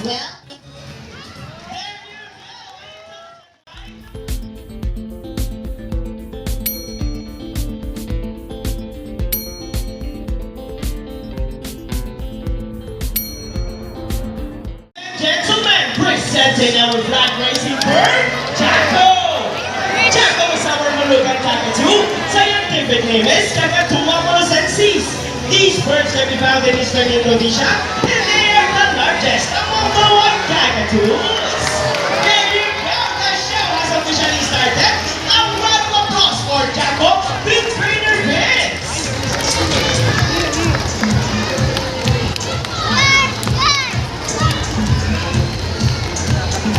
Well, Gentlemen, presenting our flag racing bird, Jacko! Jacko is our Malugan cockatoo. Scientific name is Cacatuma molossensis. These birds can be found in eastern Indonesia, and they are the largest among the white cockatoos. There you go, the show has officially started. A round of applause for Jacko, the trainer Vince.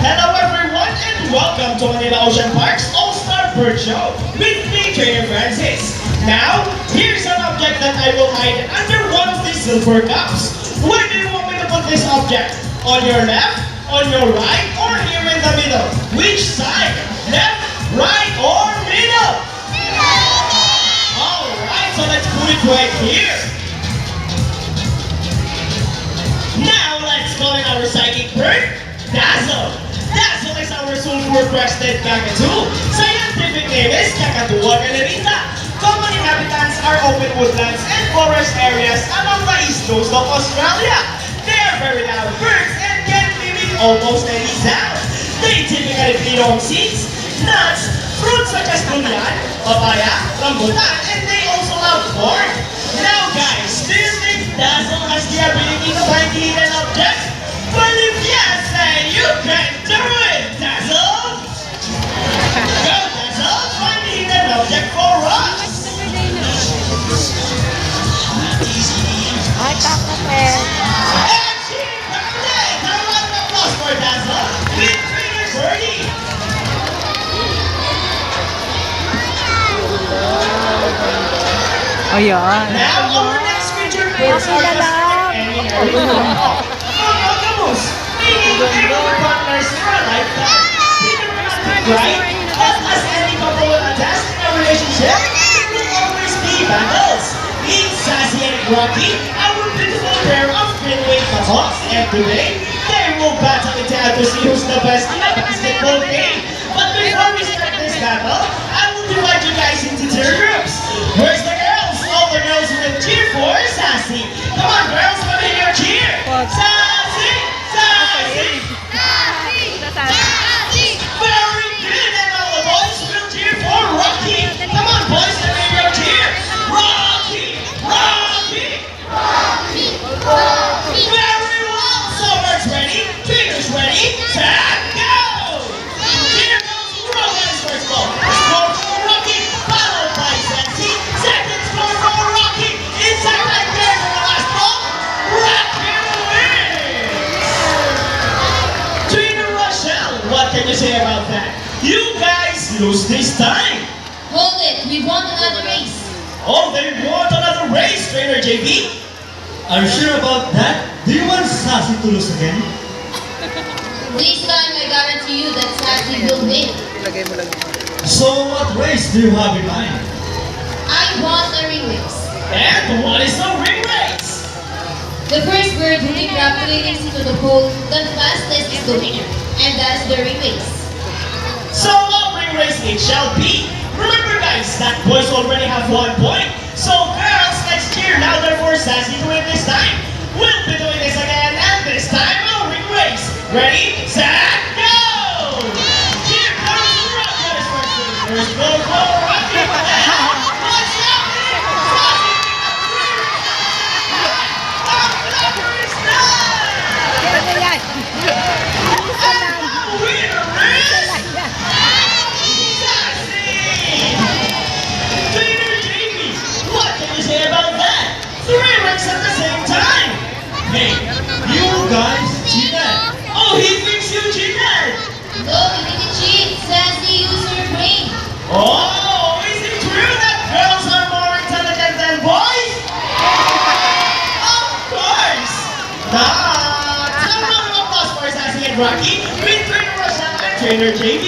Hello everyone and welcome to Manila Ocean Park's All-Star Bird Show with me, Trainer Francis. Now, here's an object that I will hide under one of these silver cups. Where do you want me to put this object? On your left, on your right, or here in the middle? Which side? Left, right, or middle? Alright, so let's put it right here. Now, let's call in our psychic bird, Dazzle. Dazzle is our sulfur-crested cockatoo. Scientific name is Cacatúa galerita. Common inhabitants are open woodlands and forest areas along the east coast of Australia. They are very loud birds and can mimic almost any sound. They typically feed on seeds, nuts, fruits such as durian, papaya, rambutan, and they also love corn. Now guys, do you think Dazzle has the ability to find hidden objects? Well, if yes, then you can do it, Dazzle! Go, Dazzle! Find the hidden object for us! Ay, kakape. And she found it! A round of applause for Dazzle with Trainer Birdie! Ayan. Now, our next feature birds are the and monogamous, meaning they will be partners for a lifetime. Peter Pan, right? But as any couple will attest in a relationship, there will always be battles. Meet Sassy and Rocky, our beautiful pair of green-winged peacocks, and today, they will battle it out to see who's the best in a basketball game. But before we start this battle, I will divide you guys into two groups. Where's the girls? All the girls will cheer for Sassy. Come on, girls, let me hear your cheer. Sassy! Sassy! Very good, and all the boys will cheer for Rocky. Come on, boys, let me hear your cheer. Rocky! Rocky! Very well, so birds ready, trainers ready, set, go! Here comes Rogan's first ball. Score for Rocky, followed by Sassy. Second score for Rocky. Inside right there for the last ball. Rocky wins! Trainer Rochelle, what can you say about that? You guys lose this time. hold it. We won another race. Oh, they want another race, Trainer JB. Are you sure about that? Do you want Sassy to lose again? This time, I guarantee you that Sassy will win. So what race do you have in mind? I want a ring race. And what is the ring race? The first bird who can grab the rings into the pole the fastest is the winner. And that's the ring race. So what ring race it shall be? Remember guys, that boys already have 1 point. So girls, let's cheer louder for Sassy to win this time. We'll be doing this again, and this time a ring race. Ready, set, go! Here comes Rockers first goal for Rocky. What's happening? Sassy is done! And the winner is what can you say about that? 3 rings at the same time! Hey, You guys cheated! oh, he thinks you cheated! No, you didn't cheat. Sassy used her brain. Oh, is it true that girls are more intelligent than boys? Of course! That's a round of applause for Sassy and Rocky with Trainer Rochelle and Trainer JB.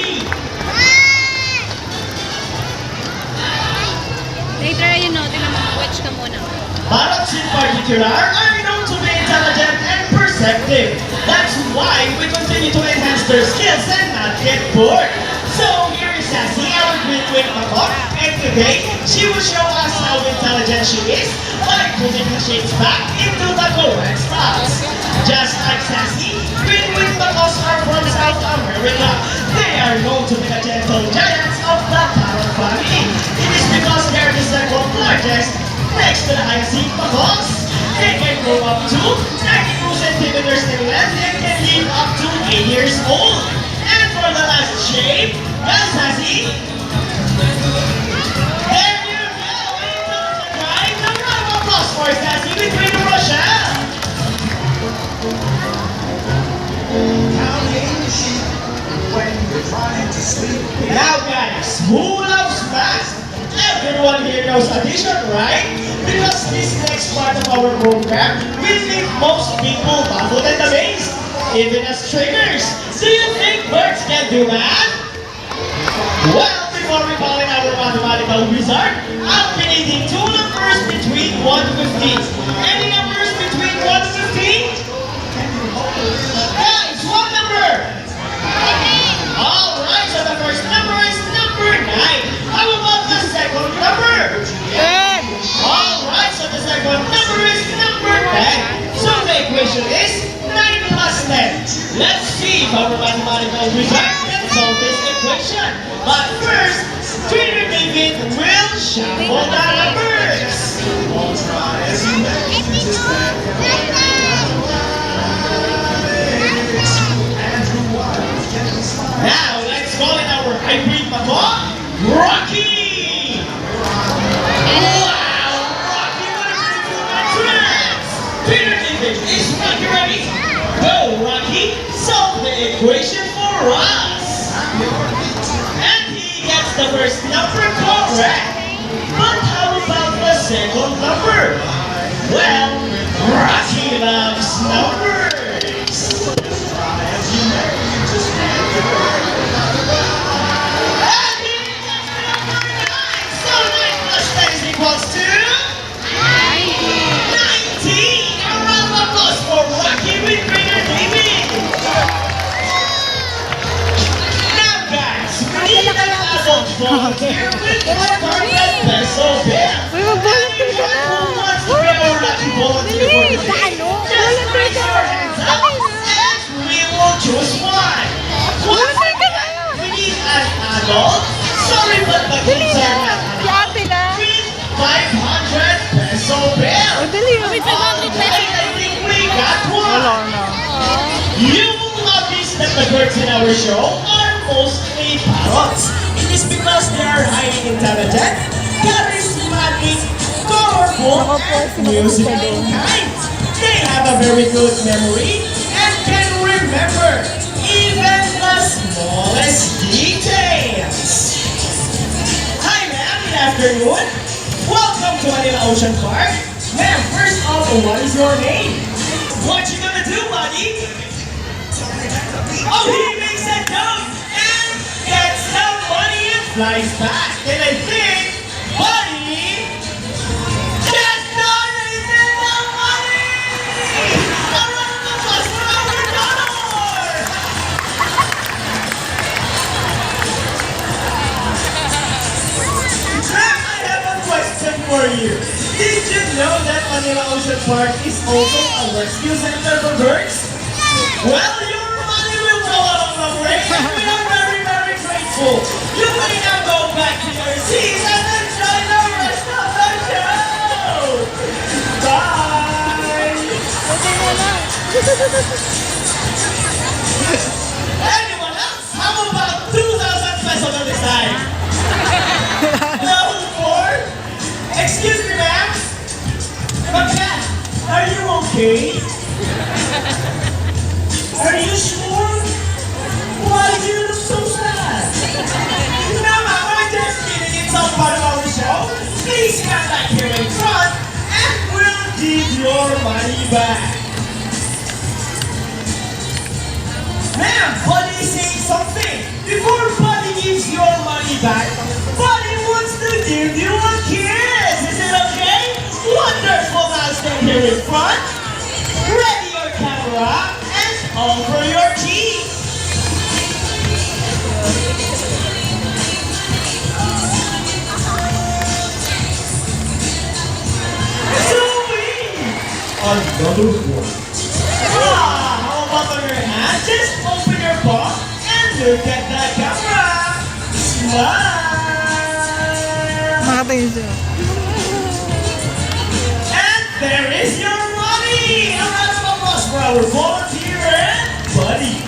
Later, yun no, tingnan mo, watch ka muna. Parrots in particular are known to be intelligent and perceptive. That's why we continue to enhance their skills and not get bored. So here is Sassy, our great queen Makok, and today she will show us how intelligent she is by putting the shapes back into the correct spots. Just like Sassy, Queen Queen Makoks are from South America. They are known to be the gentle giants of the parrot family. It is because they are the second largest next to the hyacinth macaws. They can grow up to 92 centimeters in length and can live up to 8 years old. And for the last shape, well, Sassy, there you go! Intelligent, right? A round of applause for Sassy with Queen Rochelle. Now guys, who loves math? Everyone here knows addition, right? Because this next part of our program will leave most people baffled and amazed. Even as trainers, do you think birds can do math? Well, before we call in our mathematical wizard, I'll be needing two numbers between 1 to 15. Any numbers between 1 to 15? Guys, what number? Alright, so the first number is number 9. How about the second number? Alright, so the second number is number 10. So the equation is 9 plus 10. Let's see if our mathematical wizard can solve this equation. But first, Trainer David will shuffle the numbers. Now, let's call in our hybrid macaw, Rocky! Wow! Rocky, what a beautiful entrance! Peter David, is Rocky ready? Go, Rocky! Solve the equation for us! And he gets the first number correct! But how about the second number? Well, Rocky loves numbers! Equals to 19. A round of applause for Rocky with Trainer David. Now guys, we need an adult volunteer with 100 peso bill. Anyone who wants to be our lucky volunteer for today, just raise your hands up and we will choose one. We need an adult. Sorry, but the kids are not adult. 500 peso bill. I think we got one. You will notice that the birds in our show are mostly parrots. It is because they are highly intelligent, charismatic, colorful, and musical kind. They have a very good memory and can remember even the smallest details. Hi ma'am, good afternoon. Welcome to Manila Ocean Park. Ma'am, first off, what is your name? What you gonna do, buddy? Oh, he makes a jump and gets some money and flies back. And I think, buddy, just donated the money! A round of applause for our donor! Ma'am, I have a question for you. Did you know that Manila Ocean Park is also a rescue center for birds? Well, your money will go a long way, and we are very, very grateful. You may now go back to your seats and enjoy the rest of the show. Bye. Anyone else? How about 2,000 pesos on this time? No more? Excuse me, ma'am. Magna, are you okay? Are you sure? Why do you look so sad? No, ma'am, I'm just kidding. It's all part of our show. Please stand back here in front and we'll give your money back. Ma'am, Buddy is saying something. Before Buddy gives your money back, Buddy wants to give you a kiss. Is it okay? Wonderful. Now stand here in front. Ready your camera and all for your another one. How about on your hand? Just open your palm and look at the camera. Smile. Makatingin siya. And there is your money. A round of applause for our volunteer and buddy.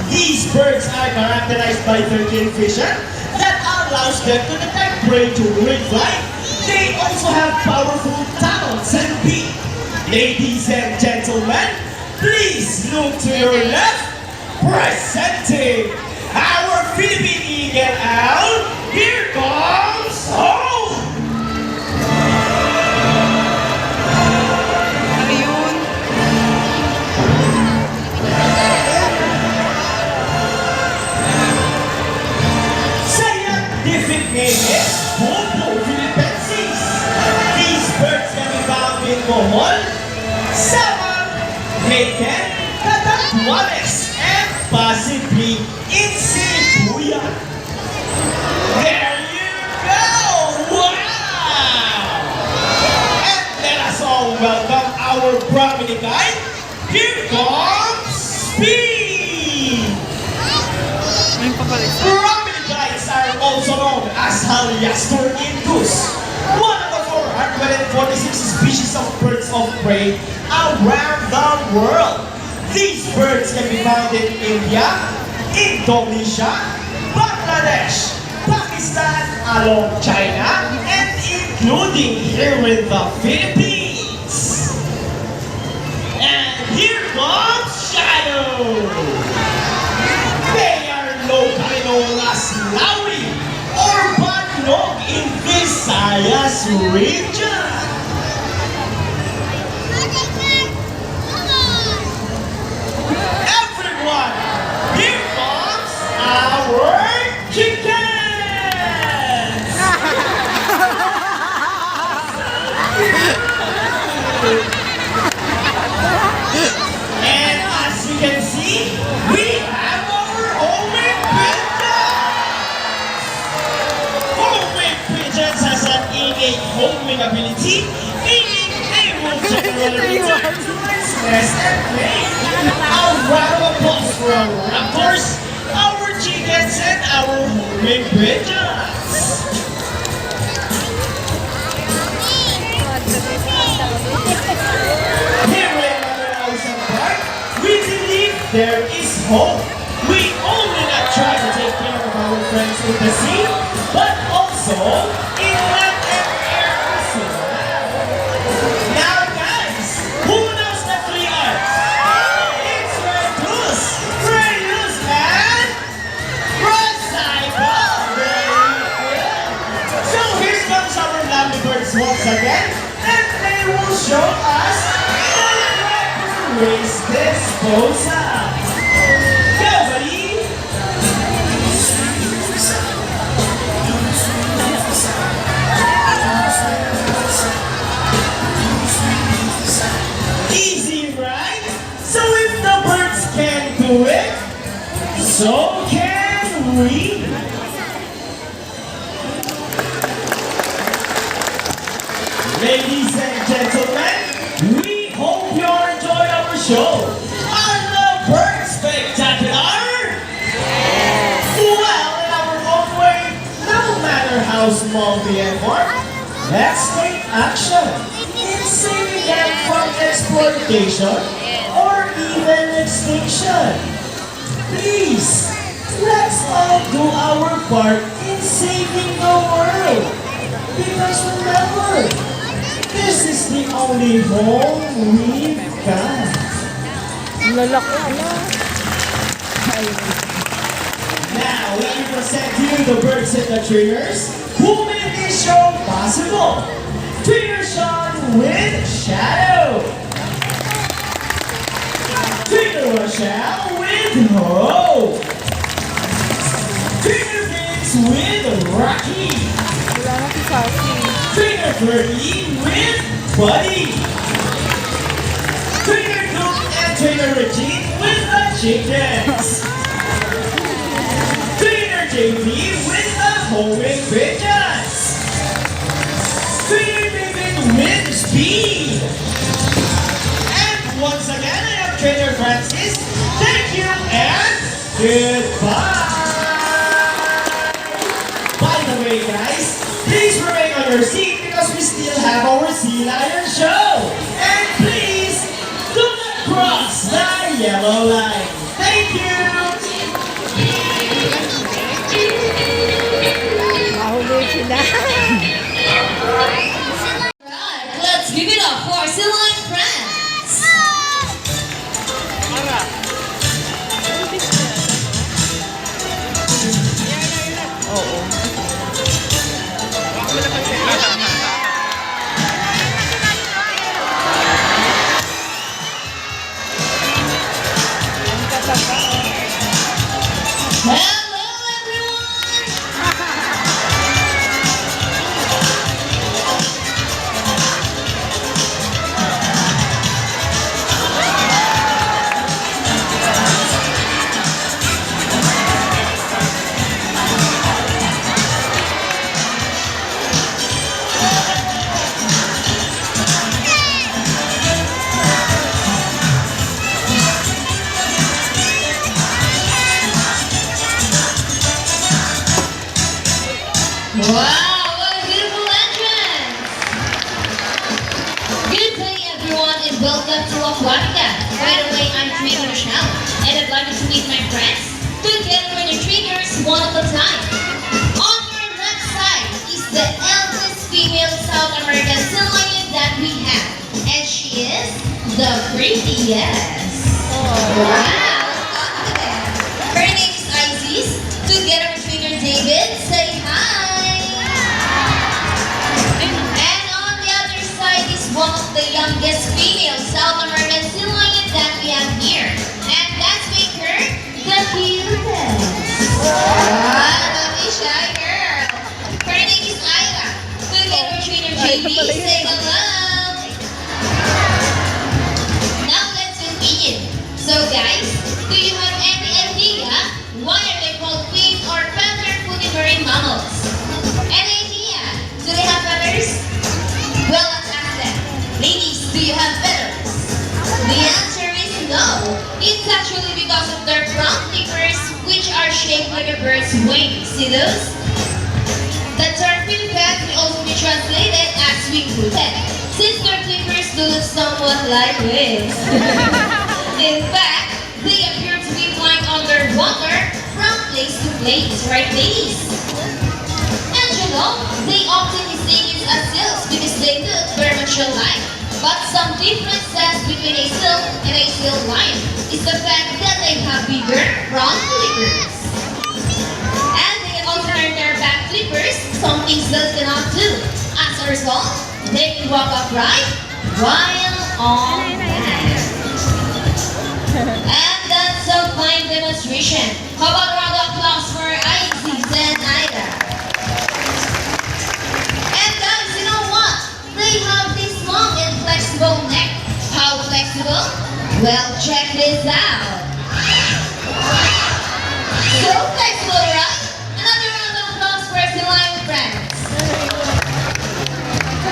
These birds are characterized by their keen vision that allows them to detect prey during flight. They also have powerful talons and beak. Ladies and gentlemen, please look to your left. Presenting our Philippine Eagle Owl. Here comes home. Ano yun? Scientific name is Bobo philippensis. These birds can be found in Bohol, Samar, Leyte, Catanduanes, and possibly in Cebu. There you go! Wow! And let us all welcome our Brahmini guide. Here comes Speed! Ayun pa pala isa. Brahmini guides are also known as Haliastor indus, one of the 446 species of birds of prey around the world. These birds can be found in India, Indonesia, Bangladesh, Pakistan, along China, and including here in the Philippines. And here comes Shadow. They are locally known as Lawi or Banog in Visayas region. Everyone, here comes our chickens! And as you can see, we have our homemade pigeons! Homemade pigeons has an innate homing ability, meaning they will generally return to its nest and play. A round of applause for our raptors, our chickens, and our homemade pigeons! Here in Manila Ocean Park, we believe there is hope. We only not try to take care of our friends in the sea, but also in land and air as well. Now guys, who knows the three R's? It's reduce, reuse, and recycle. Very good. So here comes our lovely birds once again, and they will show us the correct waste disposal. Go, buddy! Easy, right? So if the birds can do it, so can we. Ladies and gentlemen, we hope you enjoy our show. Are the birds spectacular? Well, in our own way, no matter how small the effort, let's take action in saving them from exploitation or even extinction. Please, let's all do our part in saving the world. Because remember, this is the only home we've got. Lalaki, ala. Now, let me present to you the birds and the trainers who made this show possible. Trainer Sean with Shadow. Trainer Rochelle with Ho. Trainer Vince with Rocky. Wala na si Sassy. Trainer Fergie with Buddy. Trainer Duke and Trainer Regine with the chickens. Trainer JP with the homing pigeons. Trainer David with speed. trainer Francis. Thank you and goodbye. By the way, guys, please remain on your seat because we still have our sea lion show. And please do not cross the yellow line. Thank you. Mahuli sila. Right, let's give it up for Silline Friends. Oo. Ang tataba. Hello, everyone. Wow, what a beautiful entrance! Good day, everyone, and welcome to Aquatica. By the way, I'm Trainer Michelle, and I'd like you to meet my friends. Together with the trainers, one at a time. On your left side is the eldest female South American sea lion that we have, and she is the prettiest. Wow, confident. Her name is Isis. Together with trainer David, say hi. And on the other side is one of the youngest female South American sea lion that we have here. And let's make her the cutest. Wow, a shy girl. Her name is Ida. Together with trainer JB, say hello. Now let's continue. So guys, do you have any idea why are they called queen or feather-footed marine mammals? Any idea? Do they have feathers? Well, let's ask them. Ladies, do you have feathers? The answer is no. It's actually because of their front flippers, which are shaped like a bird's wings. See those? The term pinniped may also be translated as wing-footed, since their flippers do look somewhat like wings. In fact, they appear to be flying underwater from place to place, right ladies? And you know, they often mistake it as seals because they look very much alike. But some differences between a seal and a seal lion is the fact that they have bigger front flippers. And they can also turn their back flippers, something seals cannot do. As a result, they can walk upright while on land. And that's a fine demonstration. How about a round of applause for Isis and Ida? And guys, you know what? They have this long and flexible neck. How flexible? Well, check this out. So flexible, right? Another round of applause for Silline Friends.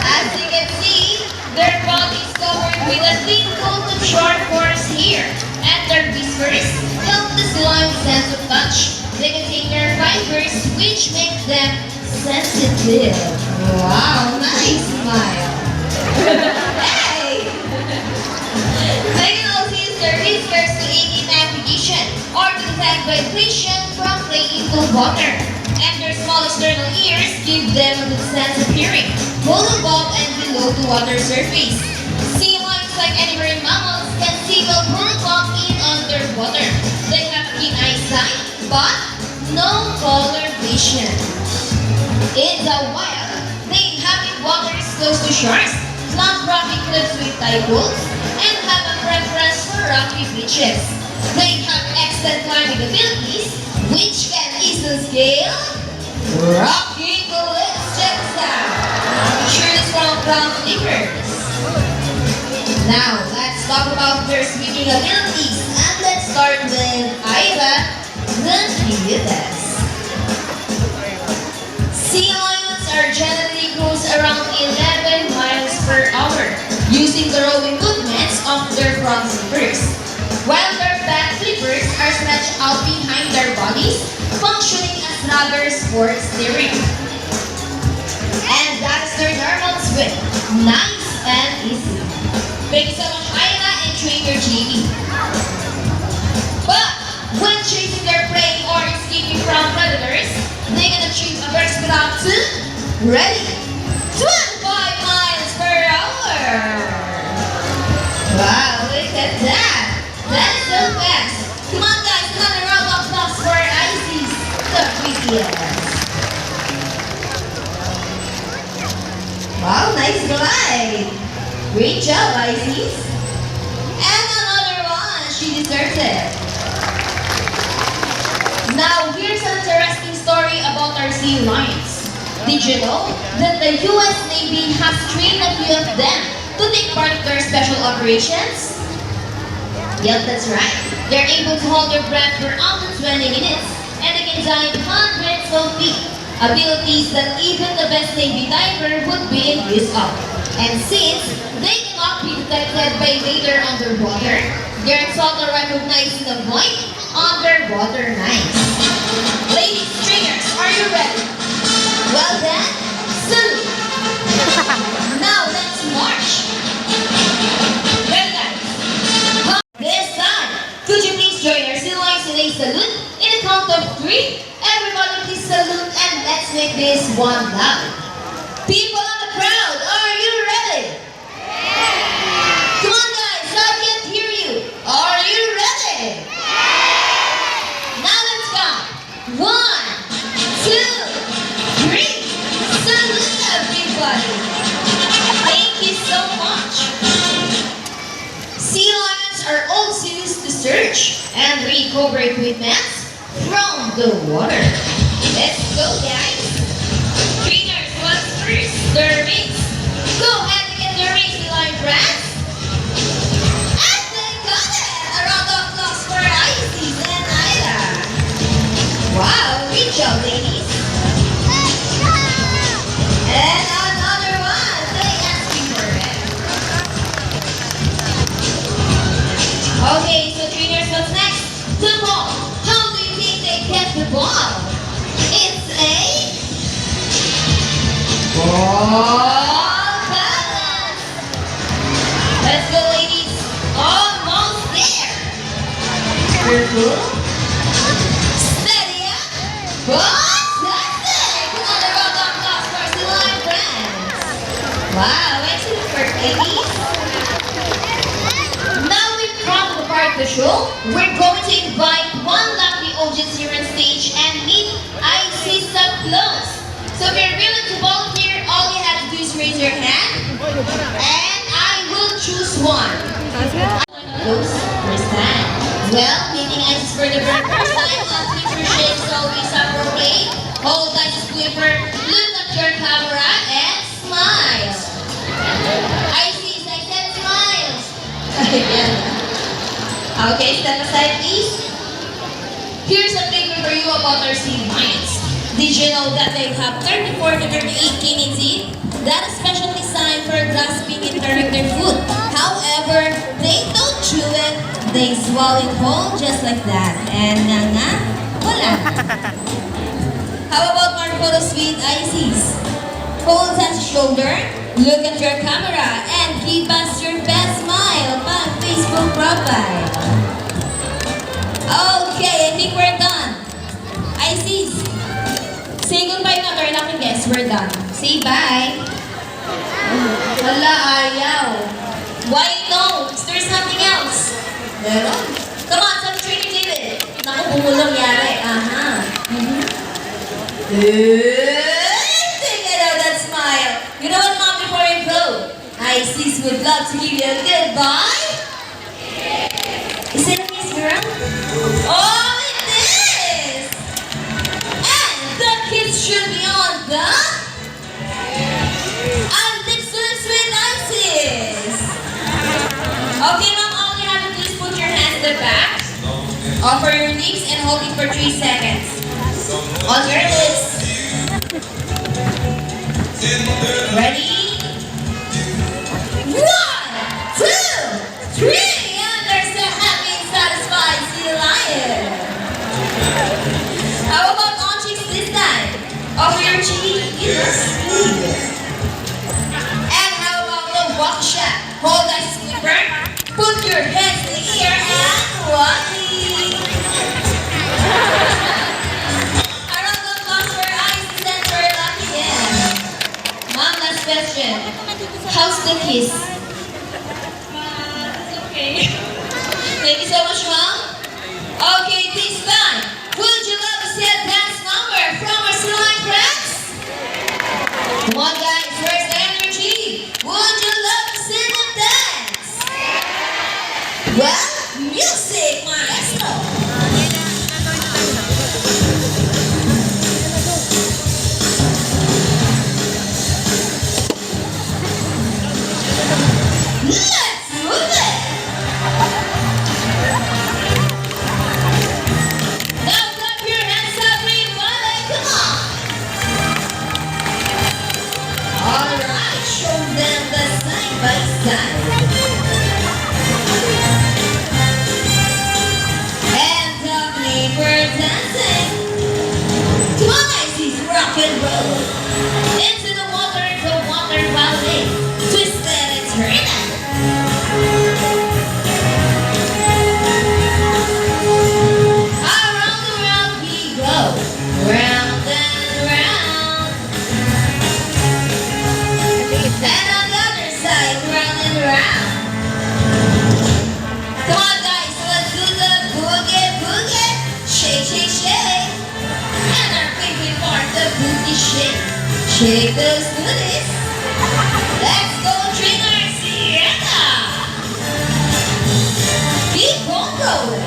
As you can see, their body is covered with a thin coat of short coarse hair, and their whiskers help the sea lion sense of touch. They contain their fibers, which makes them sensitive. Wow, nice smile. Hey! They can also use their whiskers to aid in navigation or to detect vibration from playing cool water. And their small external ears give them a good sense of hearing, both above and below the water surface. Sea lions, like any marine mammals, can see well from in underwater. They have keen eyesight, but no color vision. In the wild, they inhabit waters close to shores, plant rocky cliffs with typhoons, and have a preference for rocky beaches. They have excellent climbing abilities, which can easily scale rocky cliffs. Check this out. Surely from ground flippers. Now, let's talk about their swimming abilities, and let's start with Ida, the cutest. Sea lions are generally cruise around 11 miles per hour using the rowing movements of their front flippers. while their back flippers are stretched out behind their bodies, functioning as rudders for steering. And that is their normal swim. Nice and easy. Thank you so much, Ayla and Trainer JB. But when chasing their prey or escaping from predators, they can achieve a burst speed up to ready 25 miles per hour. Wow, look at that. That is so fast. Come on guys, another round of applause for Icy's the prettiest. Wow, nice glide. Great job, Icy's. And another one, she deserves it. Now, here's an interesting story about our sea lions. Did you know that the US Navy has trained a few of them to take part of their special operations? Yep, that's right. They're able to hold their breath for up to 20 minutes and they can dive hundreds of feet. Abilities that even the best Navy diver would be in use of. And since they cannot be detected by radar underwater, they're taught to recognize the void underwater nights. Ladies, trainers, are you ready? Well then, salute. Now let's march. Ready guys? This time, could you please join our sea lions in a salute? In a count of 3, everybody please salute and let's make this one loud. People in the crowd, are you ready? Come on guys, I can't hear you. Are you ready? Now let's count. 1, 2, 3. Salute everybody. Thank you so much. Sea lions are also used to search and recover equipment from the water. Let's go guys. Trainers, what's first? Their race. Go ahead and get their race, sea lion friends. And they got it. A round of applause for Icy and Ida. Wow, great job ladies. And another one. They asking for it. Okay, so trainers, what's next? The ball. How do you think they get the ball? It's a ball balance. Let's go, ladies. Almost there. Careful. Steady up. Fantastic. Another round of applause for the line friends. Wow, excellent work, ladies. Now we've come to the part of the show. We're going to invite one lucky audience here on stage and meet Icy up close. So if you're willing to volunteer, all you have to do is raise your hand and I will choose one. Close, first time. Well, meeting Icy for the very first time, Twitter shake is always appropriate. Hold Icy's flipper, look at your camera and smile. Icy, I said smiles. Again. Okay, step aside please. Here's a figure for you about our sea lions. Did you know that they have 34 to 38 kidney teeth? That is specially designed for grasping and carrying their food. However, they don't chew it, they swallow it whole just like that. And nga, wala. How about more photos with Icy's? Hold at shoulder, look at your camera, and give us your best smile pang Facebook profile. Okay, I think we're done. Icy's, say goodbye na to our lucky guests. We're done. Say bye. Hala, ayaw. Why no? There's nothing else. Meron. Come on, sabi Trainer David. Naku, bumulong yari. Aha. Take it out that smile. You know what, Mom, before you go, Icy's would love to give you a goodbye. Is it a kiss, girl? Oh, it is! And the kids should be on the... And lips to lips with Icy's. Okay, Mom, all you have to do is put your hands in the back. Offer your lips and hold it for 3 seconds. On your lips. Ready? 1, 2, 3. And there's the happy so much, Mom. Okay, this time, would you love to see a dance number from our Slime friends? Come on, guys, where's the energy? Would you love to see them dance? Well, music, maestro. Let's move it. Now clap your hands up, everybody. Come on. All right, show them the side by side. Hands up, neighbor dancing. Come on, guys, it's rock and roll. Into the water ballet. Twist it and turn it. Around the world we go, round and round. And on the other side, round and round. Come on, guys, let's do the boogie boogie. Shake, shake, shake. And our favorite part, the booty shake. Shake those booties. Let's go, trainers, yeah! Keep on going.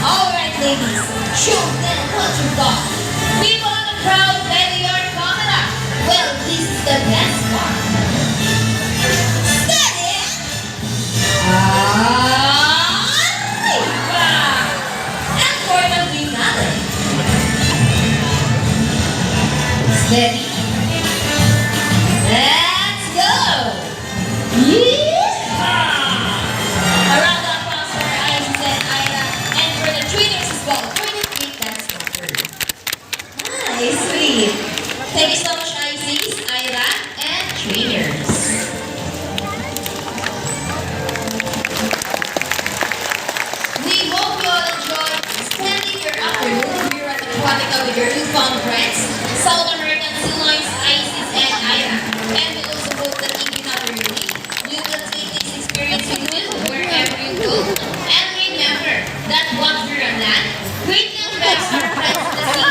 Alright, ladies, show them what you got. People in the crowd, ready your camera. Well, this is the best part. Steady! Arriba! And for the finale. Steady. Let's go! Yeah! A round of applause for Isis and Ira, and for the trainers as well for the great dance number. Nice, sweet. Thank you so much, Isis, Ira, and trainers. We hope you all enjoy spending your afternoon here at Aquatica with your newfound friends, South American Sea Lions, Isis, and Ira. And we also hope that even after your week, you will take this experience with you wherever you go. And remember that once you're on land, great young best are friends in the sea.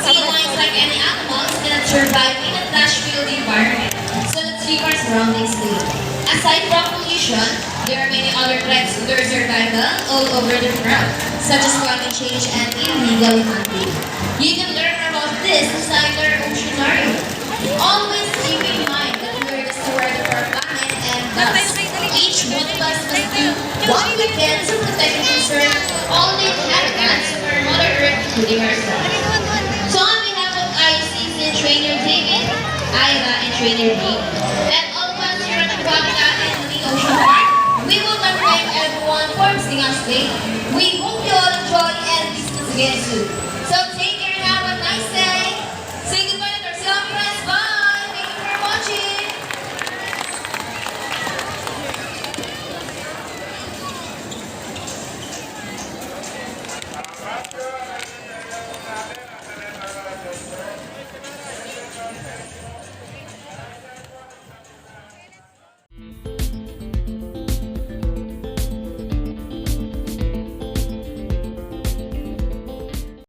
Sea lions, like any animals, cannot survive in a flash-filled environment. So let's keep our surroundings clean. Aside from pollution, there are many other threats to their survival all over the world, such as climate change and illegal hunting. You can learn about this inside our oceanarium. Always keep in mind that we are the steward of our planet, and thus, each one of us must do what we can to protect and conserve all the inhabitants of our Mother Earth, including ourselves. So on behalf of ICC and Trainer David, Ira and Trainer Nick, and all fans here at Aquatica and the Ocean Park, we would like to thank everyone for visiting us today. We hope you all enjoy and visit us again soon. So take